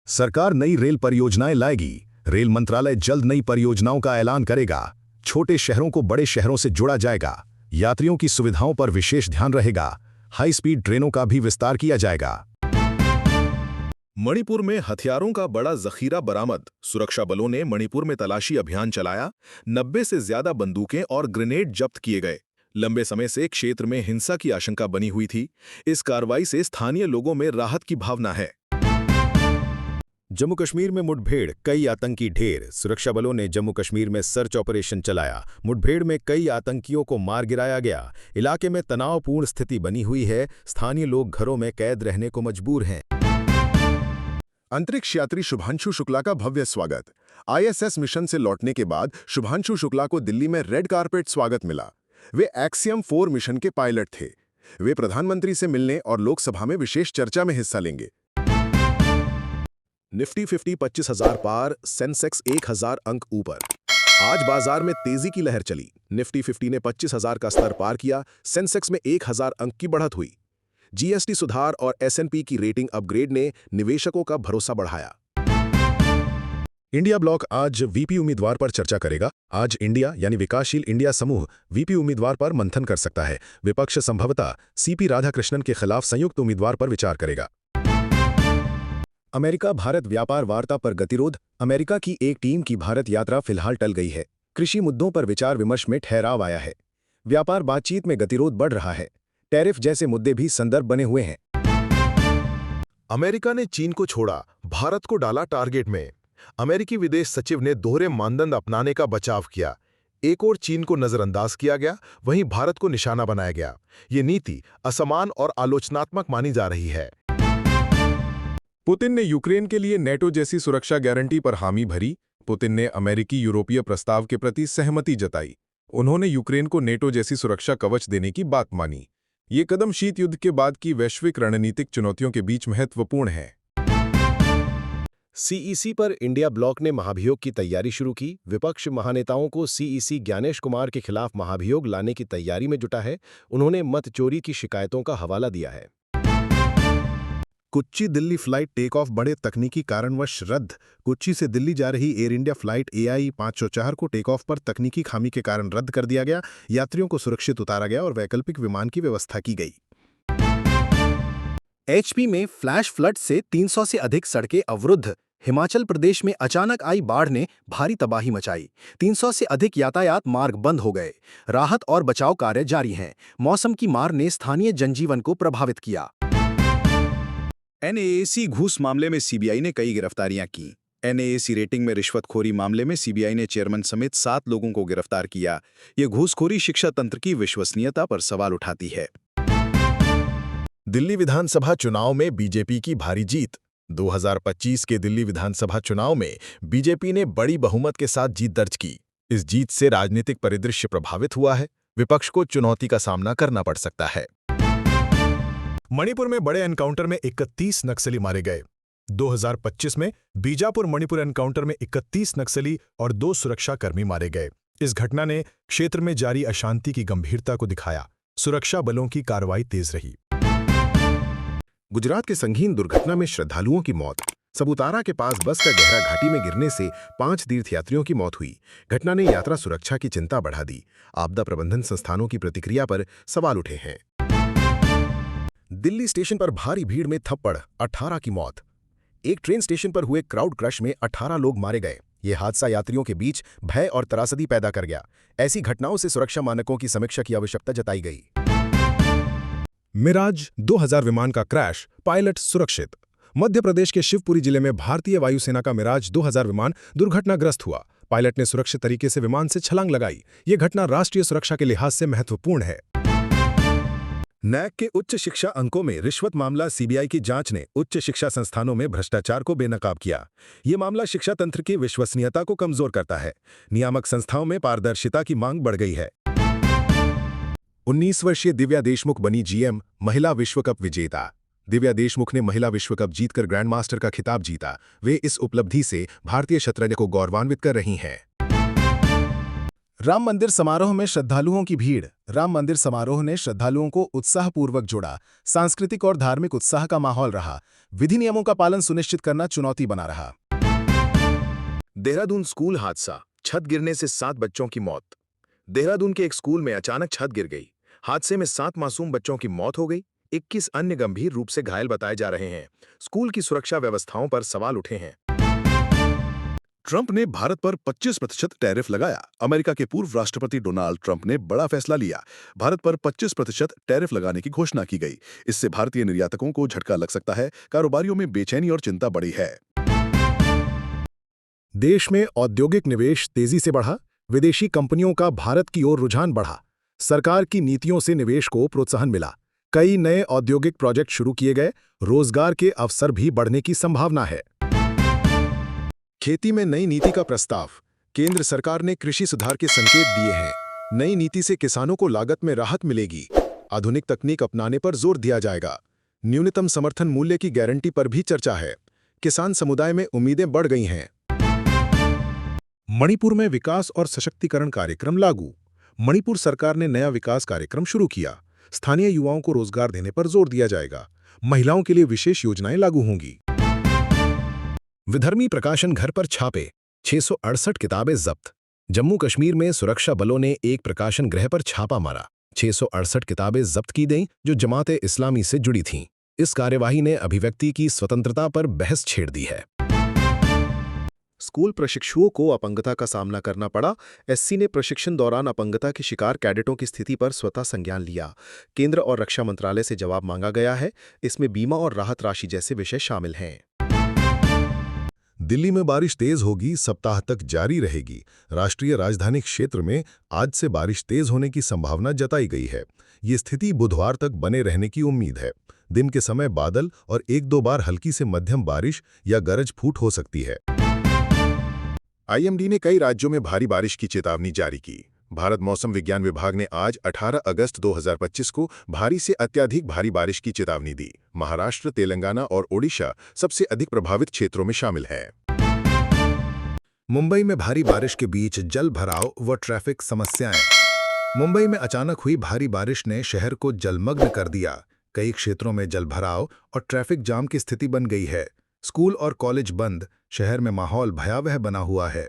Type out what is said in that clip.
सरकार नई रेल परियोजनाएं लाएगी। रेल मंत्रालय जल्द नई परियोजनाओं का ऐलान करेगा। छोटे शहरों को बड़े शहरों से जोड़ा जाएगा। यात्रियों की सुविधाओं पर विशेष ध्यान रहेगा। हाई स्पीड ट्रेनों का भी विस्तार किया जाएगा। मणिपुर में हथियारों का बड़ा जखीरा बरामद। सुरक्षा बलों ने मणिपुर में तलाशी अभियान चलाया। 90 से ज्यादा बंदूकें और ग्रेनेड जब्त किए गए। लंबे समय से क्षेत्र में हिंसा की आशंका बनी हुई थी। इस कार्रवाई से स्थानीय लोगों में राहत की भावना है। जम्मू कश्मीर में मुठभेड़, कई आतंकी ढेर। सुरक्षा बलों ने जम्मू कश्मीर में सर्च ऑपरेशन चलाया। मुठभेड़ में कई आतंकियों को मार गिराया गया। इलाके में तनावपूर्ण स्थिति बनी हुई है। स्थानीय लोग घरों में कैद रहने को मजबूर हैं। अंतरिक्ष यात्री शुभांशु शुक्ला का भव्य स्वागत। आईएसएस मिशन से लौटने के बाद शुभांशु शुक्ला को दिल्ली में रेड कारपेट स्वागत मिला। वे एक्सियम 4 मिशन के पायलट थे। वे प्रधानमंत्री से मिलने और लोकसभा में विशेष चर्चा में हिस्सा लेंगे। निफ्टी 50 25,000 पार, सेंसेक्स 1,000 अंक ऊपर। आज बाजार में तेजी की लहर चली। निफ्टी 50 ने 25,000 का स्तर पार किया। सेंसेक्स में 1,000 अंक की बढ़त हुई। जीएसटी सुधार और एसएनपी की रेटिंग अपग्रेड ने निवेशकों का भरोसा बढ़ाया। इंडिया ब्लॉक आज वीपी उम्मीदवार पर चर्चा करेगा। आज इंडिया यानी विकासशील इंडिया समूह वीपी उम्मीदवार पर मंथन कर सकता है। विपक्ष संभवतः सीपी राधाकृष्णन के खिलाफ संयुक्त उम्मीदवार पर विचार करेगा। अमेरिका भारत व्यापार वार्ता पर गतिरोध। अमेरिका की एक टीम की भारत यात्रा फिलहाल टल गई है। कृषि मुद्दों पर विचार विमर्श में ठहराव आया है। व्यापार बातचीत में गतिरोध बढ़ रहा है। टैरिफ जैसे मुद्दे भी संदर्भ बने हुए हैं। अमेरिका ने चीन को छोड़ा, भारत को डाला टारगेट में। अमेरिकी विदेश सचिव ने दोहरे मानदंड अपनाने का बचाव किया। एक ओर चीन को नजरअंदाज किया गया, वहीं भारत को निशाना बनाया गया। ये नीति असमान और आलोचनात्मक मानी जा रही है। पुतिन ने यूक्रेन के लिए नेटो जैसी सुरक्षा गारंटी पर हामी भरी। पुतिन ने अमेरिकी यूरोपीय प्रस्ताव के प्रति सहमति जताई। उन्होंने यूक्रेन को नेटो जैसी सुरक्षा कवच देने की बात मानी। ये कदम शीत युद्ध के बाद की वैश्विक रणनीतिक चुनौतियों के बीच महत्वपूर्ण है। सीईसी पर इंडिया ब्लॉक ने महाभियोग की तैयारी शुरू की। विपक्ष महानेताओं को सीईसी ज्ञानेश कुमार के खिलाफ महाभियोग लाने की तैयारी में जुटा है। उन्होंने मत चोरी की शिकायतों का हवाला दिया है। Kochi Delhi flight take off बड़े तकनीकी कारणवश रद्द। कोच्चि से दिल्ली जा रही एयर इंडिया फ्लाइट AI 504 को टेक ऑफ पर तकनीकी खामी के कारण रद्द कर दिया गया। यात्रियों को सुरक्षित उतारा गया और वैकल्पिक विमान की व्यवस्था की गई। HP में फ्लैश फ्लड से 300 से अधिक सड़कें अवरुद्ध। हिमाचल प्रदेश में अचानक आई बाढ़ ने भारी तबाही मचाई। 300 से अधिक यातायात मार्ग बंद हो गए। राहत और बचाव कार्य जारी हैं। मौसम की मार ने स्थानीय जनजीवन को प्रभावित किया। NAAC घूस मामले में सीबीआई ने कई गिरफ्तारियां की। NAAC रेटिंग में रिश्वतखोरी मामले में सीबीआई ने चेयरमैन समेत 7 लोगों को गिरफ्तार किया। ये घूसखोरी शिक्षा तंत्र की विश्वसनीयता पर सवाल उठाती है। दिल्ली विधानसभा चुनाव में बीजेपी की भारी जीत। 2025 के दिल्ली विधानसभा चुनाव में बीजेपी ने बड़ी बहुमत के साथ जीत दर्ज की। इस जीत से राजनीतिक परिदृश्य प्रभावित हुआ है। विपक्ष को चुनौती का सामना करना पड़ सकता है। मणिपुर में बड़े एनकाउंटर में 31 नक्सली मारे गए। 2025 में बीजापुर मणिपुर एनकाउंटर में 31 नक्सली और 2 सुरक्षाकर्मी मारे गए। इस घटना ने क्षेत्र में जारी अशांति की गंभीरता को दिखाया। सुरक्षा बलों की कार्रवाई तेज रही। गुजरात के संगीन दुर्घटना में श्रद्धालुओं की मौत। सबुतारा के पास बस का गहरा घाटी में गिरने से 5 तीर्थयात्रियों की मौत हुई। घटना ने यात्रा सुरक्षा की चिंता बढ़ा दी। आपदा प्रबंधन संस्थानों की प्रतिक्रिया पर सवाल उठे हैं। दिल्ली स्टेशन पर भारी भीड़ में थप्पड़, 18 की मौत। एक ट्रेन स्टेशन पर हुए क्राउड क्रश में 18 लोग मारे गए। यह हादसा यात्रियों के बीच भय और त्रासदी पैदा कर गया। ऐसी घटनाओं से सुरक्षा मानकों की समीक्षा की आवश्यकता जताई गई। मिराज 2000 विमान का क्रैश, पायलट सुरक्षित। मध्य प्रदेश के शिवपुरी जिले में भारतीय वायुसेना का मिराज 2000 विमान दुर्घटनाग्रस्त हुआ। पायलट ने सुरक्षित तरीके से विमान से छलांग लगाई। ये घटना राष्ट्रीय सुरक्षा के लिहाज से महत्वपूर्ण है। नैक के उच्च शिक्षा अंकों में रिश्वत मामला। सीबीआई की जांच ने उच्च शिक्षा संस्थानों में भ्रष्टाचार को बेनकाब किया। ये मामला शिक्षा तंत्र की विश्वसनीयता को कमजोर करता है। नियामक संस्थाओं में पारदर्शिता की मांग बढ़ गई है। 19 वर्षीय दिव्या देशमुख बनी GM महिला विश्व कप विजेता। दिव्या देशमुख ने महिला विश्व कप जीतकर ग्रैंड मास्टर का खिताब जीता। वे इस उपलब्धि से भारतीय शतरंज को गौरवान्वित कर रही हैं। राम मंदिर समारोह में श्रद्धालुओं की भीड़। राम मंदिर समारोह ने श्रद्धालुओं को उत्साहपूर्वक जोड़ा। सांस्कृतिक और धार्मिक उत्साह का माहौल रहा। विधि नियमों का पालन सुनिश्चित करना चुनौती बना रहा। देहरादून स्कूल हादसा, छत गिरने से 7 बच्चों की मौत। देहरादून के एक स्कूल में अचानक छत गिर गई। हादसे में 7 मासूम बच्चों की मौत हो गई। 21 अन्य गंभीर रूप से घायल बताए जा रहे हैं। स्कूल की सुरक्षा व्यवस्थाओं पर सवाल उठे हैं। ट्रंप ने भारत पर 25% टैरिफ लगाया। अमेरिका के पूर्व राष्ट्रपति डोनाल्ड ट्रंप ने बड़ा फैसला लिया। भारत पर 25% टैरिफ लगाने की घोषणा की गई। इससे भारतीय निर्यातकों को झटका लग सकता है। कारोबारियों में बेचैनी और चिंता बढ़ी है। देश में औद्योगिक निवेश तेजी से बढ़ा। विदेशी कंपनियों का भारत की ओर रुझान बढ़ा। सरकार की नीतियों से निवेश को प्रोत्साहन मिला। कई नए औद्योगिक प्रोजेक्ट शुरू किए गए। रोजगार के अवसर भी बढ़ने की संभावना है। खेती में नई नीति का प्रस्ताव। केंद्र सरकार ने कृषि सुधार के संकेत दिए हैं। नई नीति से किसानों को लागत में राहत मिलेगी। आधुनिक तकनीक अपनाने पर जोर दिया जाएगा। न्यूनतम समर्थन मूल्य की गारंटी पर भी चर्चा है। किसान समुदाय में उम्मीदें बढ़ गई हैं। मणिपुर में विकास और सशक्तिकरण कार्यक्रम लागू। मणिपुर सरकार ने नया विकास कार्यक्रम शुरू किया। स्थानीय युवाओं को रोजगार देने पर जोर दिया जाएगा। महिलाओं के लिए विशेष योजनाएं लागू होंगी। विधर्मी प्रकाशन घर पर छापे, 668 किताबें जब्त। जम्मू कश्मीर में सुरक्षा बलों ने एक प्रकाशन गृह पर छापा मारा। 668 किताबें जब्त की गईं जो जमाते इस्लामी से जुड़ी थीं। इस कार्यवाही ने अभिव्यक्ति की स्वतंत्रता पर बहस छेड़ दी है। स्कूल प्रशिक्षुओं को अपंगता का सामना करना पड़ा। एससी ने प्रशिक्षण दौरान अपंगता के शिकार कैडेटों की स्थिति पर स्वतः संज्ञान लिया। केंद्र और रक्षा मंत्रालय से जवाब मांगा गया है। इसमें बीमा और राहत राशि जैसे विषय शामिल हैं। दिल्ली में बारिश तेज होगी, सप्ताह तक जारी रहेगी। राष्ट्रीय राजधानी क्षेत्र में आज से बारिश तेज होने की संभावना जताई गई है। ये स्थिति बुधवार तक बने रहने की उम्मीद है। दिन के समय बादल और 1-2 बार हल्की से मध्यम बारिश या गरज फूट हो सकती है। आईएमडी ने कई राज्यों में भारी बारिश की चेतावनी जारी की। भारत मौसम विज्ञान विभाग ने आज 18 अगस्त 2025 को भारी से अत्यधिक भारी बारिश की चेतावनी दी। महाराष्ट्र, तेलंगाना और ओडिशा सबसे अधिक प्रभावित क्षेत्रों में शामिल है। मुंबई में भारी बारिश के बीच जल भराव व ट्रैफिक समस्याएं। मुंबई में अचानक हुई भारी बारिश ने शहर को जलमग्न कर दिया। कई क्षेत्रों में जल भराव और ट्रैफिक जाम की स्थिति बन गई है। स्कूल और कॉलेज बंद। शहर में माहौल भयावह बना हुआ है।